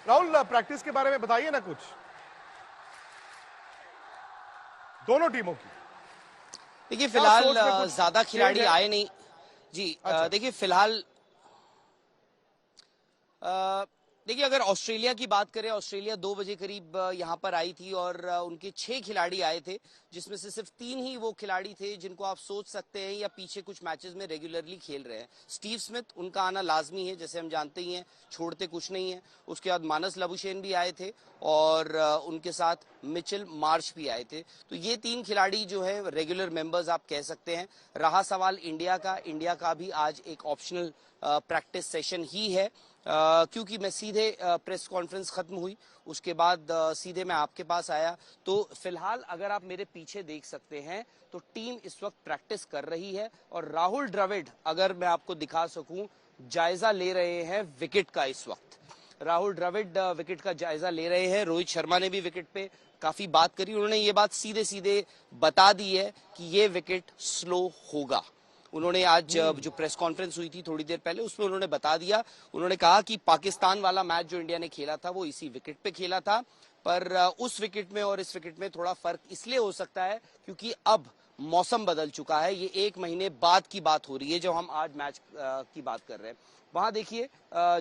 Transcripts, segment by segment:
Rahul, practice के बारे में बताइए ना कुछ, दोनों टीमों की। देखिए फिलहाल ज्यादा खिलाड़ी है? आए नहीं जी। अच्छा। देखिए फिलहाल देखिए अगर ऑस्ट्रेलिया की बात करें, ऑस्ट्रेलिया 2 बजे करीब यहाँ पर आई थी और उनके 6 खिलाड़ी आए थे, जिसमें से सिर्फ 3 ही वो खिलाड़ी थे जिनको आप सोच सकते हैं या पीछे कुछ मैचेस में रेगुलरली खेल रहे हैं। स्टीव स्मिथ, उनका आना लाजमी है, जैसे हम जानते ही हैं, छोड़ते कुछ नहीं है। उसके बाद मानस लबुशेन भी आए थे और उनके साथ मिचेल मार्श भी आए थे। तो ये 3 खिलाड़ी जो है रेगुलर मेंबर्स आप कह सकते हैं। रहा सवाल इंडिया का भी आज एक ऑप्शनल प्रैक्टिस सेशन ही है, क्योंकि मैं सीधे प्रेस कॉन्फ्रेंस खत्म हुई उसके बाद सीधे मैं आपके पास आया। तो फिलहाल अगर आप मेरे पीछे देख सकते हैं तो टीम इस वक्त प्रैक्टिस कर रही है और राहुल द्रविड़, अगर मैं आपको दिखा सकूं, जायजा ले रहे हैं विकेट का। इस वक्त राहुल द्रविड़ विकेट का जायजा ले रहे हैं। रोहित शर्मा ने भी विकेट पे काफी बात करी, उन्होंने ये बात सीधे सीधे बता दी है कि ये विकेट स्लो होगा। उन्होंने आज जो प्रेस कॉन्फ्रेंस हुई थी थोड़ी देर पहले, उसमें उन्होंने बता दिया, उन्होंने कहा कि पाकिस्तान वाला मैच जो इंडिया ने खेला था वो इसी विकेट पे खेला था, पर उस विकेट में और इस विकेट में थोड़ा फर्क इसलिए हो सकता है क्योंकि अब मौसम बदल चुका है। ये 1 महीने बाद की बात हो रही है जो हम आज मैच की बात कर रहे हैं। वहां देखिए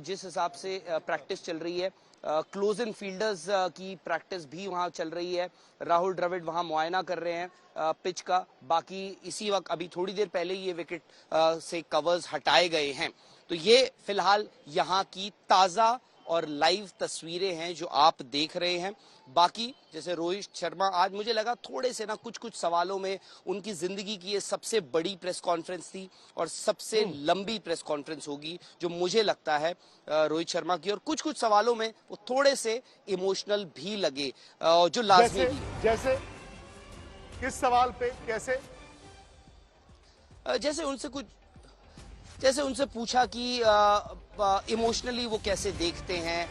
जिस हिसाब से प्रैक्टिस चल रही है, क्लोज इन फील्डर्स की प्रैक्टिस भी वहां चल रही है। राहुल द्रविड़ वहां मुआयना कर रहे हैं पिच का। बाकी इसी वक्त अभी थोड़ी देर पहले ये विकेट से कवर्स हटाए गए हैं। तो ये फिलहाल यहाँ की ताजा और लाइव तस्वीरें हैं जो आप देख रहे हैं। बाकी जैसे रोहित शर्मा, आज मुझे लगा थोड़े से ना कुछ सवालों में उनकी जिंदगी की ये सबसे बड़ी प्रेस कॉन्फ्रेंस थी और सबसे लंबी प्रेस कॉन्फ्रेंस होगी जो मुझे लगता है रोहित शर्मा की, और कुछ सवालों में वो थोड़े से इमोशनल भी लगे, जो लाजमी भी। जैसे किस सवाल पे, कैसे? जैसे उनसे पूछा कि इमोशनली वो कैसे देखते हैं,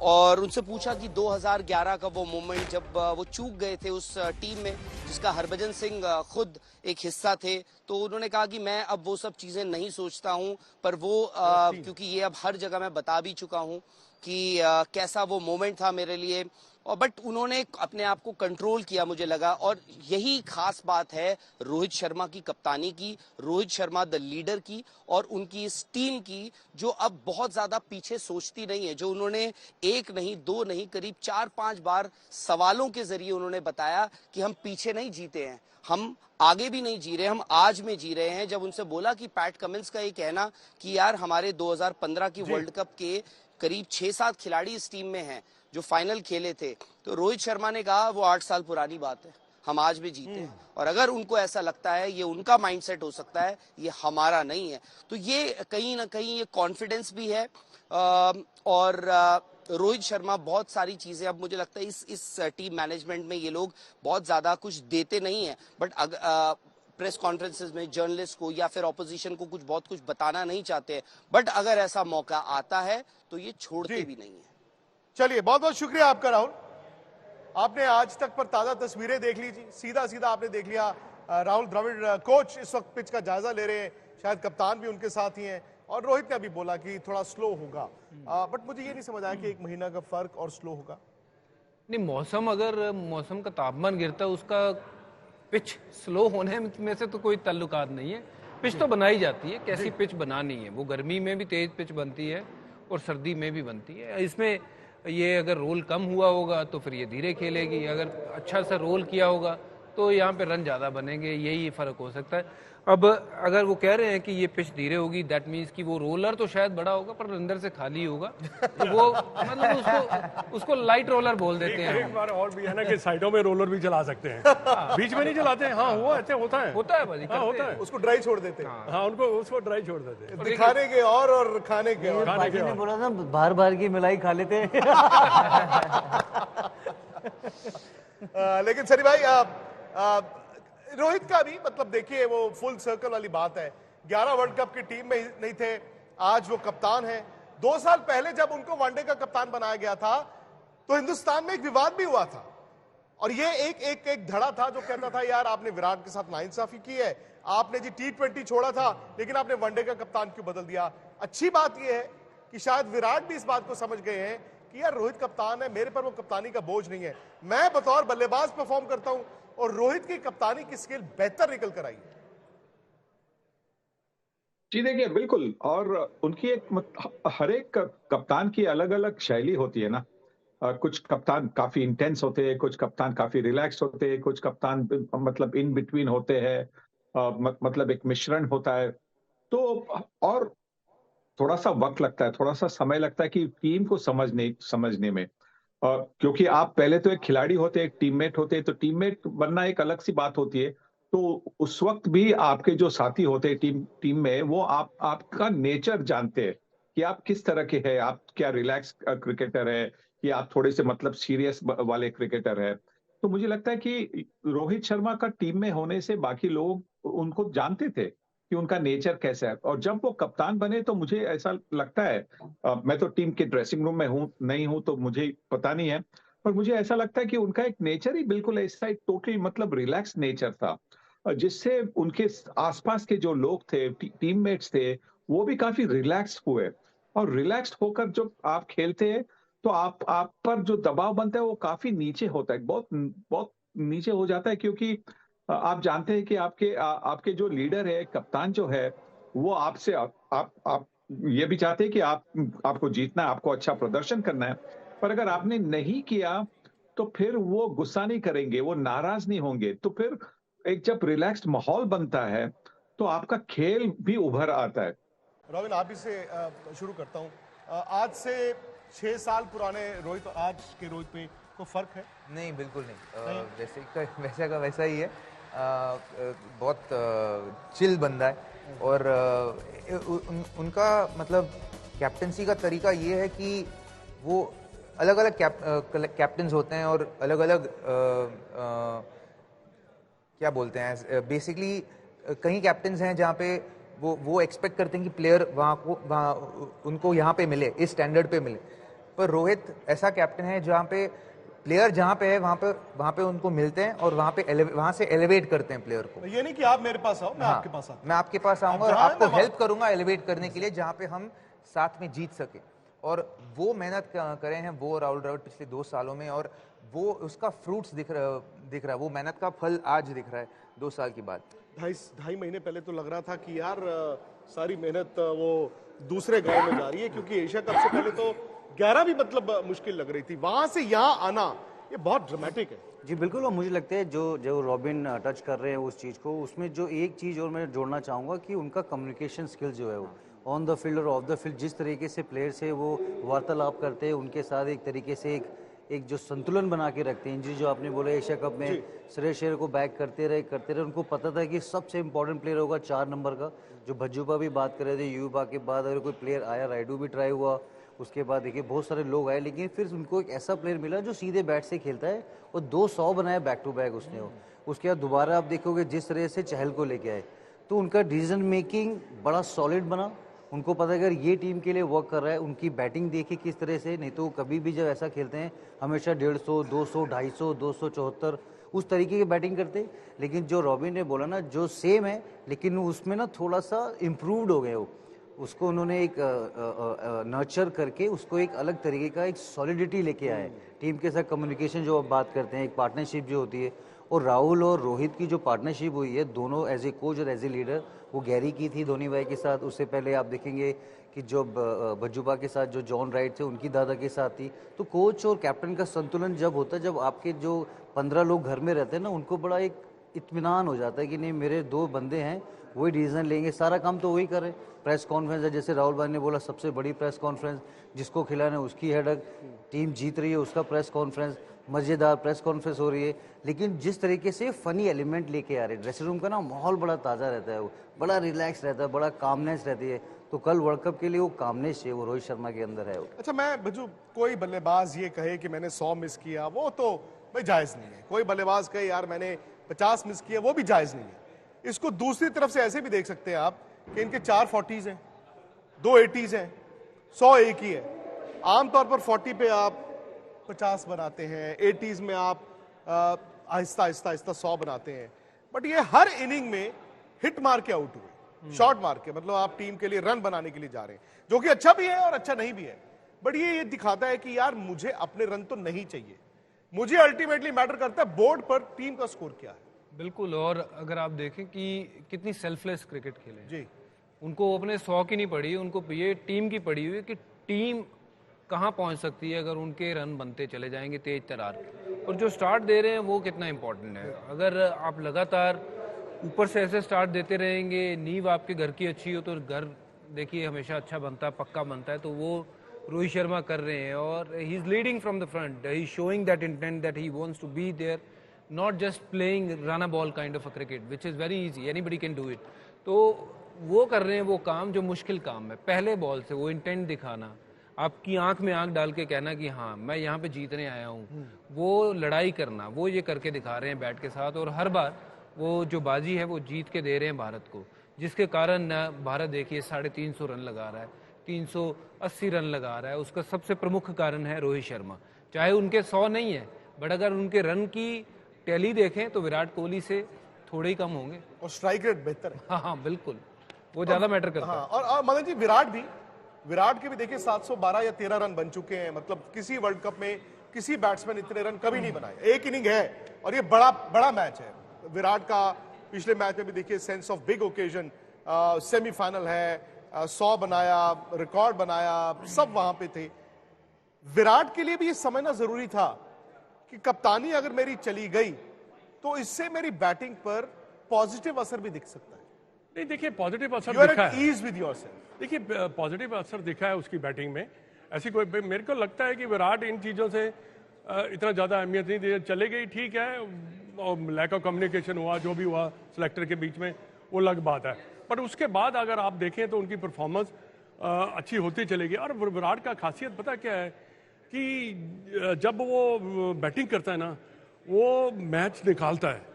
और उनसे पूछा कि 2011 का वो मोमेंट जब वो चूक गए थे उस टीम में जिसका हरभजन सिंह खुद एक हिस्सा थे। तो उन्होंने कहा कि मैं अब वो सब चीजें नहीं सोचता हूं, पर वो क्योंकि ये अब हर जगह मैं बता भी चुका हूं कि कैसा वो मोमेंट था मेरे लिए, और बट उन्होंने अपने आप को कंट्रोल किया मुझे लगा। और यही खास बात है रोहित शर्मा की कप्तानी की, रोहित शर्मा द लीडर की, और उनकी इस टीम की जो अब बहुत ज्यादा पीछे सोचती नहीं है। जो उन्होंने 1 नहीं 2 नहीं करीब 4-5 बार सवालों के जरिए उन्होंने बताया कि हम पीछे नहीं जीते हैं, हम आगे भी नहीं जी रहे, हम आज में जी रहे हैं। जब उनसे बोला कि पैट कमिंस का ये कहना कि यार हमारे 2015 की वर्ल्ड कप के करीब 6-7 खिलाड़ी इस टीम में हैं जो फाइनल खेले थे, तो रोहित शर्मा ने कहा वो 8 साल पुरानी बात है, हम आज भी जीते हैं। और अगर उनको ऐसा लगता है ये उनका माइंडसेट हो सकता है, ये हमारा नहीं है। तो ये कहीं ना कहीं ये कॉन्फिडेंस भी है। और रोहित शर्मा बहुत सारी चीजें, अब मुझे लगता है इस टीम मैनेजमेंट में ये लोग बहुत ज्यादा कुछ देते नहीं है, बट प्रेस कॉन्फ्रेंसेस में जर्नलिस्ट को या फिर ऑपोजिशन को बहुत कुछ बताना नहीं चाहते, बट अगर ऐसा मौका आता है तो ये छोड़ते भी नहीं है। चलिए, बहुत बहुत शुक्रिया आपका राहुल। आपने आज तक पर ताजा तस्वीरें देख ली, सीधा आपने देख लिया। राहुल द्रविड़ कोच इस वक्त पिच का जायजा ले रहे हैं, शायद कप्तान भी उनके साथ ही हैं, और रोहित ने अभी बोला कि थोड़ा स्लो होगा। बट मुझे ये नहीं समझ आया कि 1 महीना का फर्क और स्लो होगा। नहीं, अगर मौसम का तापमान गिरता है उसका पिच स्लो होने में से तो कोई ताल्लुकात नहीं है। पिच तो बनाई जाती है, कैसी पिच बनानी है, वो गर्मी में भी तेज पिच बनती है और सर्दी में भी बनती है। इसमें ये अगर रोल कम हुआ होगा तो फिर ये धीरे खेलेगी, अगर अच्छा सा रोल किया होगा तो यहाँ पे रन ज़्यादा बनेंगे, यही फ़र्क हो सकता है। अब अगर वो कह रहे हैं कि ये पिच धीरे होगी, दैट मीन्स कि वो रोलर तो शायद बड़ा होगा पर अंदर से खाली होगा, तो वो मतलब उसको लाइट रोलर बोल देते हैं। एक बार और भी है ना कि साइडों में रोलर भी चला सकते हैं, बीच में नहीं चलाते हैं। हाँ, हुआ ऐसे होता है भाजी, होता है। उसको ड्राई छोड़ देते हैं। हाँ, उसको ड्राई छोड़ देते हैं, दिखाने के और खाने के और। बाजी ने बोला था बार की मिलाई खा लेते हैं। लेकिन सनी भाई, रोहित का भी मतलब देखिए, वो फुल सर्कल वाली बात है। 11 वर्ल्ड कप की टीम में नहीं थे, आज वो कप्तान है। 2 साल पहले जब उनको वनडे का कप्तान बनाया गया था तो हिंदुस्तान में एक विवाद भी हुआ था, और ये एक धड़ा था जो कहता था यार आपने विराट के साथ नाइंसाफी की है, आपने जी T20 छोड़ा था लेकिन आपने वनडे का कप्तान क्यों बदल दिया। अच्छी बात यह है कि शायद विराट भी इस बात को समझ गए हैं कि यार रोहित कप्तान है, मेरे पर वो कप्तानी का बोझ नहीं है, मैं बतौर बल्लेबाज परफॉर्म करता हूं और रोहित की कप्तानी की स्किल बेहतर निकल कर आई है। जी देखिए, बिल्कुल। और उनकी हर एक कप्तान की अलग अलग शैली होती है ना। कुछ कप्तान काफी इंटेंस होते हैं, कुछ कप्तान काफी रिलैक्स होते हैं, कुछ कप्तान मतलब इन बिटवीन होते हैं। मतलब एक मिश्रण होता है। तो और थोड़ा सा वक्त लगता है, थोड़ा सा समय लगता है कि टीम को समझने में। क्योंकि आप पहले तो एक खिलाड़ी होते, एक टीममेट होते, तो टीममेट बनना एक अलग सी बात होती है। तो उस वक्त भी आपके जो साथी होते हैं टीम में, वो आपका नेचर जानते हैं कि आप किस तरह के हैं। आप क्या रिलैक्स क्रिकेटर है, कि आप थोड़े से मतलब सीरियस वाले क्रिकेटर है। तो मुझे लगता है कि रोहित शर्मा का टीम में होने से बाकी लोग उनको जानते थे कि उनका नेचर कैसा है। और जब वो कप्तान बने तो मुझे ऐसा लगता है, मैं तो टीम के ड्रेसिंग रूम में हूं नहीं हूं तो मुझे पता नहीं है, पर मुझे ऐसा लगता है कि उनका एक नेचर ही बिल्कुल ऐसा, एक टोटली मतलब रिलैक्स नेचर था। जिससे उनके आसपास के जो लोग थे, टीममेट्स थे, वो भी काफी रिलैक्स हुए। और रिलैक्स्ड होकर जब आप खेलते हैं तो आप पर जो दबाव बनता है वो काफी नीचे होता है, बहुत बहुत नीचे हो जाता है। क्योंकि आप जानते हैं कि आपके जो लीडर है, कप्तान जो है, वो आपसे आप ये भी चाहते हैं कि आपको जीतना है, आपको अच्छा प्रदर्शन करना है। पर अगर आपने नहीं किया तो फिर वो गुस्सा नहीं करेंगे, वो नाराज नहीं होंगे। तो फिर एक जब रिलैक्स्ड माहौल बनता है तो आपका खेल भी उभर आता है। रॉबिन, आप ही से शुरू करता हूं। आज से 6 साल पुराने रोहित, आज के रोहित में कोई फर्क है? नहीं, बिल्कुल नहीं। वैसे वैसा का वैसा ही है। बहुत चिल बंदा है। और उनका मतलब कैप्टनसी का तरीका ये है कि वो अलग अलग कैप्टन्स होते हैं और अलग अलग क्या बोलते हैं, बेसिकली कई कैप्टन्स हैं जहाँ पे वो एक्सपेक्ट करते हैं कि प्लेयर वहाँ उनको यहाँ पे मिले, इस स्टैंडर्ड पे मिले। पर रोहित ऐसा कैप्टन है जहाँ पे प्लेयर जहाँ पे है वहाँ पे उनको मिलते हैं और वहाँ से एलिवेट करते हैं प्लेयर को। ये नहीं कि आप मेरे पास आओ, मैं आपके पास आता हूं। मैं आपके पास आऊंगा और आपको हेल्प करूंगा एलिवेट करने के लिए, जहाँ पे हम साथ में जीत सके। और वो मेहनत करे हैं वो राहुल द्रविड़ पिछले 2 सालों में, और वो उसका फ्रूट्स दिख रहा है। वो मेहनत का फल आज दिख रहा है 2 साल के बाद। 2.5 महीने पहले तो लग रहा था कि यार सारी मेहनत वो दूसरे गांव में जा रही है, क्योंकि एशिया कप से पहले तो 11 भी मतलब मुश्किल लग रही थी, वहां से यहाँ आना ये बहुत ड्रामेटिक है। जी बिल्कुल। और मुझे लगता है जो रॉबिन टच कर रहे हैं उस चीज़ को, उसमें जो एक चीज़ और मैं जोड़ना चाहूँगा कि उनका कम्युनिकेशन स्किल जो है वो ऑन द फील्ड और ऑफ द फील्ड, जिस तरीके से प्लेयर से वो वार्तालाप करते हैं, उनके साथ एक तरीके से एक जो संतुलन बना के रखते हैं। इंजरी जो आपने बोला एशिया कप में श्रेयस अय्यर को बैक करते रहे, उनको पता था कि सबसे इंपॉर्टेंट प्लेयर होगा 4 नंबर का, जो भज्जुबा भी बात कर रहे थे। युवा के बाद अगर कोई प्लेयर आया, राइडू भी ट्राई हुआ, उसके बाद देखिए बहुत सारे लोग आए, लेकिन फिर उनको एक ऐसा प्लेयर मिला जो सीधे बैट से खेलता है और 200 बनाया बैक टू बैक उसने। उसके बाद दोबारा आप देखोगे जिस तरह से चहल को लेके आए, तो उनका डिसीजन मेकिंग बड़ा सॉलिड बना। उनको पता है अगर ये टीम के लिए वर्क कर रहा है, उनकी बैटिंग देखिए किस तरह से, नहीं तो कभी भी जब ऐसा खेलते हैं हमेशा 150, 200, 250, 274 उस तरीके की बैटिंग करते। लेकिन जो रॉबिन ने बोला ना, जो सेम है लेकिन उसमें ना थोड़ा सा इम्प्रूव्ड हो गए वो, उसको उन्होंने एक नर्चर करके उसको एक अलग तरीके का एक सॉलिडिटी लेके आए टीम के साथ। कम्युनिकेशन जो आप बात करते हैं, एक पार्टनरशिप जो होती है, और राहुल और रोहित की जो पार्टनरशिप हुई है दोनों एज ए कोच और एज ए लीडर, वो गैरी की थी धोनी भाई के साथ। उससे पहले आप देखेंगे कि जो भज्जुबा के साथ जो जॉन राइट थे उनकी दादा के साथ थी। तो कोच और कैप्टन का संतुलन जब होता है, जब आपके जो 15 लोग घर में रहते हैं ना, उनको बड़ा एक इत्मीनान हो जाता है कि नहीं मेरे 2 बंदे हैं, वही डिसीजन लेंगे, सारा काम तो वही करें। प्रेस कॉन्फ्रेंस है, जैसे राहुल भाई ने बोला सबसे बड़ी प्रेस कॉन्फ्रेंस, जिसको खिलाना है उसकी हेडक, टीम जीत रही है उसका प्रेस कॉन्फ्रेंस, मज़ेदार प्रेस कॉन्फ्रेंस हो रही है। लेकिन जिस तरीके से फ़नी एलिमेंट लेके आ रहे हैं, ड्रेसिंग रूम का ना माहौल बड़ा ताज़ा रहता है, वो बड़ा रिलैक्स रहता है, बड़ा कामनेस रहती है। तो कल वर्ल्ड कप के लिए वो कामनेस है, वो रोहित शर्मा के अंदर है। अच्छा, मैं भज्जू, कोई बल्लेबाज ये कहे कि मैंने 100 मिस किया, वो तो भाई जायज़ नहीं है। कोई बल्लेबाज कहे यार मैंने 50 मिस किया, वो भी जायज़ नहीं है। इसको दूसरी तरफ से ऐसे भी देख सकते हैं आप कि इनके 4 40s हैं, 2 80s हैं, 100 एक ही है। आमतौर पर 40 पे आप 50 बनाते हैं, 80s में आप आहिस्ता आहिस्ता 100 बनाते हैं, बट ये हर इनिंग में हिट मार के आउट हुए। शॉट मार के, मतलब आप टीम के लिए रन बनाने के लिए जा रहे हैं, जो कि अच्छा भी है और अच्छा नहीं भी है, बट ये दिखाता है कि यार मुझे अपने रन तो नहीं चाहिए, मुझे अल्टीमेटली मैटर करता है बोर्ड पर टीम का स्कोर क्या है। बिल्कुल। और अगर आप देखें कि कितनी सेल्फलेस क्रिकेट खेले जी, उनको अपने 100 की नहीं पड़ी, उनको ये टीम की पड़ी हुई है कि टीम कहाँ पहुंच सकती है अगर उनके रन बनते चले जाएंगे तेज तरार। और जो स्टार्ट दे रहे हैं वो कितना इंपॉर्टेंट है। अगर आप लगातार ऊपर से ऐसे स्टार्ट देते रहेंगे, नींव आपके घर की अच्छी हो तो घर देखिए हमेशा अच्छा बनता है, पक्का बनता है। तो वो रोहित शर्मा कर रहे हैं और he is leading from the front, he is showing that intent that he wants to be there, not just playing run a ball kind of a cricket which is very easy, anybody can do it. तो वो कर रहे हैं वो काम जो मुश्किल काम है, पहले बॉल से वो इंटेंट दिखाना, आपकी आंख में आंख डाल के कहना कि हाँ मैं यहाँ पे जीतने आया हूँ, वो लड़ाई करना, वो ये करके दिखा रहे हैं बैट के साथ। और हर बार वो जो बाजी है वो जीत के दे रहे हैं भारत को, जिसके कारण भारत देखिए 350 रन लगा रहा है, 380 रन लगा रहा है। उसका सबसे प्रमुख कारण है रोहित शर्मा। चाहे उनके 100 नहीं है, बट अगर उनके रन की टैली देखें तो विराट कोहली से थोड़े ही कम होंगे। और स्ट्राइक रेट बेहतर है। हाँ हाँ बिल्कुल, वो ज्यादा मैटर करता है। हाँ, और मदन जी विराट के भी देखिए 712 या 13 रन बन चुके हैं, मतलब किसी वर्ल्ड कप में किसी बैट्समैन इतने रन कभी नहीं बनाए, एक इनिंग है और ये बड़ा बड़ा मैच है विराट का। पिछले मैच में भी देखिए sense of big occasion, semifinal है, 100 बनाया, रिकॉर्ड बनाया, सब वहां पे थे। विराट के लिए भी ये समझना जरूरी था कि कप्तानी अगर मेरी चली गई तो इससे मेरी बैटिंग पर पॉजिटिव असर भी दिख सकता है। नहीं देखिए, पॉजिटिव असर यू आर दिखा एट है। Ease with yourself. देखिए, पॉजिटिव असर दिखा है उसकी बैटिंग में। ऐसी कोई, मेरे को लगता है कि विराट इन चीज़ों से इतना ज़्यादा अहमियत नहीं दी, चले गई ठीक है, और लैक ऑफ कम्युनिकेशन हुआ, जो भी हुआ सिलेक्टर के बीच में, वो अलग बात है। पर उसके बाद अगर आप देखें तो उनकी परफॉर्मेंस अच्छी होती चलेगी। और विराट का खासियत पता क्या है कि जब वो बैटिंग करता है ना, वो मैच निकालता है।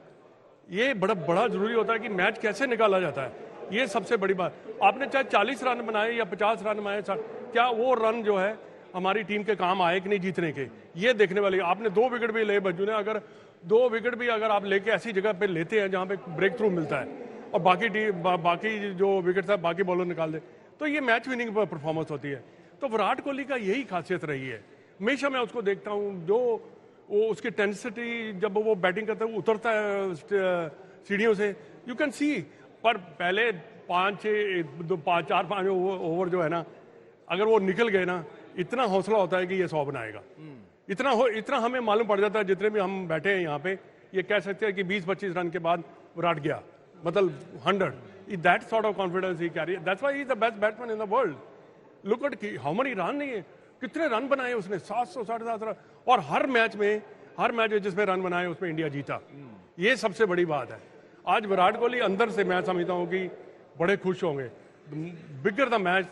ये बड़ा बड़ा जरूरी होता है कि मैच कैसे निकाला जाता है, ये सबसे बड़ी बात। आपने चाहे 40 रन बनाए या 50 रन बनाए, क्या वो रन जो है हमारी टीम के काम आए कि नहीं जीतने के, ये देखने वाली। आपने 2 विकेट भी ले बज्जू ने, अगर 2 विकेट भी अगर आप लेके ऐसी जगह पे लेते हैं जहां पे ब्रेक थ्रू मिलता है और बाकी जो विकेट था बाकी बॉलर निकाल दे, तो ये मैच विनिंग परफॉर्मेंस होती है। तो विराट कोहली का यही खासियत रही है। हमेशा मैं उसको देखता हूँ, जो वो उसकी टेंसिटी जब वो बैटिंग करता है, उतरता है सीढ़ियों से, यू कैन सी। पर पहले 4-5 ओवर जो है ना, अगर वो निकल गए ना, इतना हौसला होता है कि ये 100 बनाएगा। इतना हमें मालूम पड़ जाता है, जितने भी हम बैठे हैं यहाँ पे, ये कह सकते हैं कि 20-25 रन के बाद विराट गया, मतलब 100। That sort of confidence he carry, that's why he is the best batsman in the world. Look at how many run, नहीं है कितने रन बनाए उसने, 700-750 रन। और हर मैच में जिसमें रन बनाए उसमें इंडिया जीता। ये सबसे बड़ी बात है। आज विराट कोहली अंदर से मैं समझता हूँ कि बड़े खुश होंगे। Bigger the match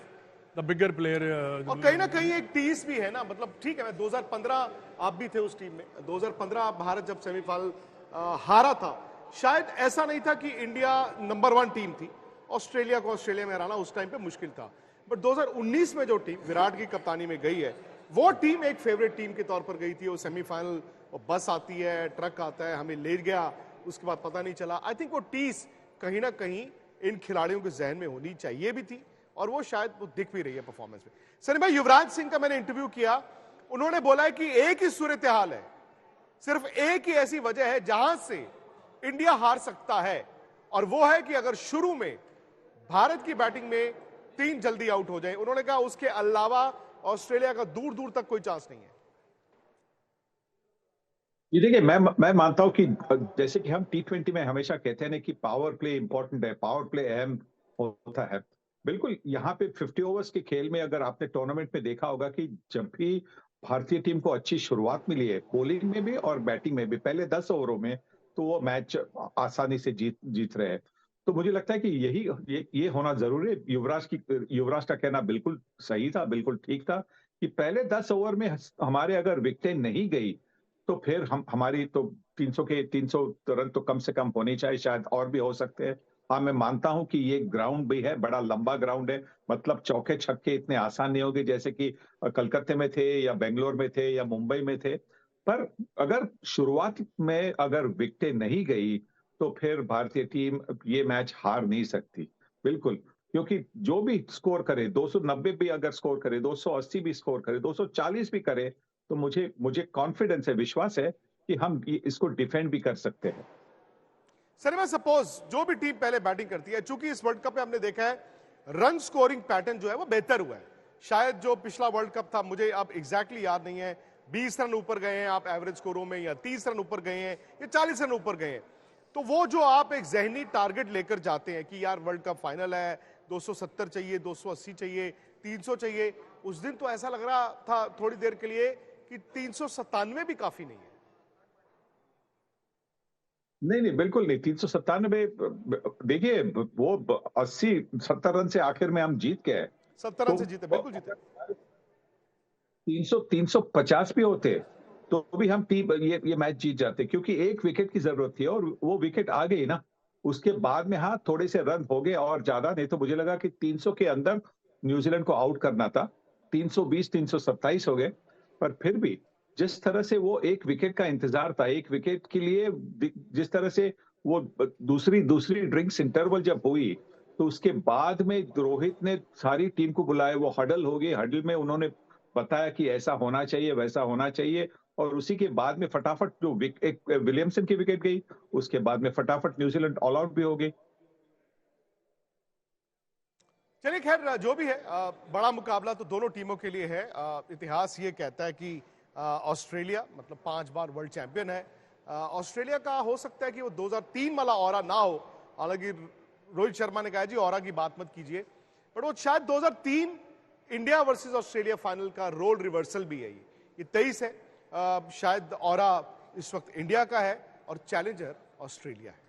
the bigger player. और कहीं ना कहीं एक टीस भी है ना, मतलब ठीक है, मैं 2015 आप भी थे उस टीम में, 2015 भारत जब सेमीफाइनल हारा था, शायद ऐसा नहीं था कि इंडिया नंबर 1 टीम थी, ऑस्ट्रेलिया को ऑस्ट्रेलिया में हराना उस टाइम पे मुश्किल था। बट 2019 में जो टीम विराट की कप्तानी में गई है, वो टीम एक फेवरेट टीम के तौर पर गई थी। वो सेमीफाइनल, बस आती है, ट्रक आता है, हमें ले गया, उसके बाद पता नहीं चला। आई थिंक वो टीस कहीं ना कहीं इन खिलाड़ियों के जहन में होनी चाहिए भी थी, और वो शायद वो दिख भी रही है परफॉर्मेंस में। सनी भाई, युवराज सिंह का मैंने इंटरव्यू किया, उन्होंने बोला है कि एक ही सूरत हाल है, सिर्फ एक ही ऐसी वजह है जहां से इंडिया हार सकता है, और वो है कि अगर शुरू में भारत की बैटिंग में 3 जल्दी आउट हो जाए। उन्होंने कहा उसके अलावा ऑस्ट्रेलिया का दूर दूर तक कोई चांस नहीं है। ये देखिए, मैं मानता हूं कि जैसे कि हम T20 में हमेशा कहते हैं ना कि पावर प्ले इंपॉर्टेंट है, पावर प्ले अहम होता है। बिल्कुल, यहाँ पे 50 ओवर्स के खेल में अगर आपने टूर्नामेंट में देखा होगा कि जब भी भारतीय टीम को अच्छी शुरुआत मिली है, बॉलिंग में भी और बैटिंग में भी, पहले 10 ओवरों में तो वो मैच आसानी से जीत रहे हैं। तो मुझे लगता है कि ये होना जरूरी है। युवराज का कहना बिल्कुल सही था, बिल्कुल ठीक था कि पहले 10 ओवर में हमारे अगर विकेटें नहीं गई तो फिर हमारी तो 300 रन तो कम से कम होनी चाहिए, शायद और भी हो सकते हैं। हाँ, मैं मानता हूं कि ये ग्राउंड भी है, बड़ा लंबा ग्राउंड है, मतलब चौके छक्के इतने आसान नहीं होंगे जैसे कि कलकत्ते में थे या बेंगलोर में थे या मुंबई में थे। पर अगर शुरुआत में अगर विकेटें नहीं गई तो फिर भारतीय टीम ये मैच हार नहीं सकती। बिल्कुल, क्योंकि जो भी स्कोर करे, 290 भी अगर स्कोर करे, 280 भी स्कोर करे, 240 भी करे, तो मुझे मुझे कॉन्फिडेंस है, विश्वास है कि हम इसको डिफेंड भी कर सकते हैं। सर मैं सपोज जो भी टीम पहले बैटिंग करती है, चूंकि इस वर्ल्ड कप में हमने देखा है रन स्कोरिंग पैटर्न जो है वो बेहतर हुआ है। शायद जो पिछला वर्ल्ड कप था, मुझे अब एग्जैक्टली याद नहीं है, 20 रन ऊपर गए हैं आप एवरेज स्कोरों में, या 30 रन ऊपर गए हैं, या 40 रन ऊपर गए हैं। तो वो जो आप एक जहनी टारगेट लेकर जाते हैं कि यार वर्ल्ड कप फाइनल है, 270 चाहिए, 280 चाहिए, 300 चाहिए, उस दिन तो ऐसा लग रहा था थोड़ी देर के लिए कि 397 भी काफी नहीं है। नहीं नहीं, बिल्कुल नहीं। 397, देखिए वो 80-70 रन से आखिर में हम जीत गए। 70 रन तो से जीते, बिल्कुल जीते। 350 भी होते तो भी हम टीम ये मैच जीत जाते, क्योंकि एक विकेट की जरूरत थी और वो विकेट आ गई ना। उसके बाद में हाँ थोड़े से रन हो गए और ज्यादा नहीं, तो मुझे लगा कि 300 के अंदर न्यूजीलैंड को आउट करना था। 320 327 हो गए, पर फिर भी जिस तरह से वो एक विकेट का इंतजार था, एक विकेट के लिए जिस तरह से वो दूसरी दूसरी ड्रिंक्स इंटरवल जब हुई, तो उसके बाद में रोहित ने सारी टीम को बुलाया, वो हडल हो गई, हडल में उन्होंने बताया कि ऐसा होना चाहिए, वैसा होना चाहिए, और उसी के बाद में फटाफट जो एक विलियमसन की विकेट गई, उसके बाद में फटाफट न्यूजीलैंड ऑल आउट भी हो गई। चलिए खैर जो भी है, बड़ा मुकाबला तो दोनों टीमों के लिए है। इतिहास ये कहता है कि ऑस्ट्रेलिया मतलब 5 बार वर्ल्ड चैंपियन है। ऑस्ट्रेलिया का हो सकता है कि वो 2003 वाला ऑरा ना हो, हालांकि रोहित शर्मा ने कहा जी ऑरा की बात मत कीजिए, बट वो शायद 2003 इंडिया वर्सेस ऑस्ट्रेलिया फाइनल का रोल रिवर्सल भी है। ये 23 है, शायद ऑरा इस वक्त इंडिया का है और चैलेंजर ऑस्ट्रेलिया है।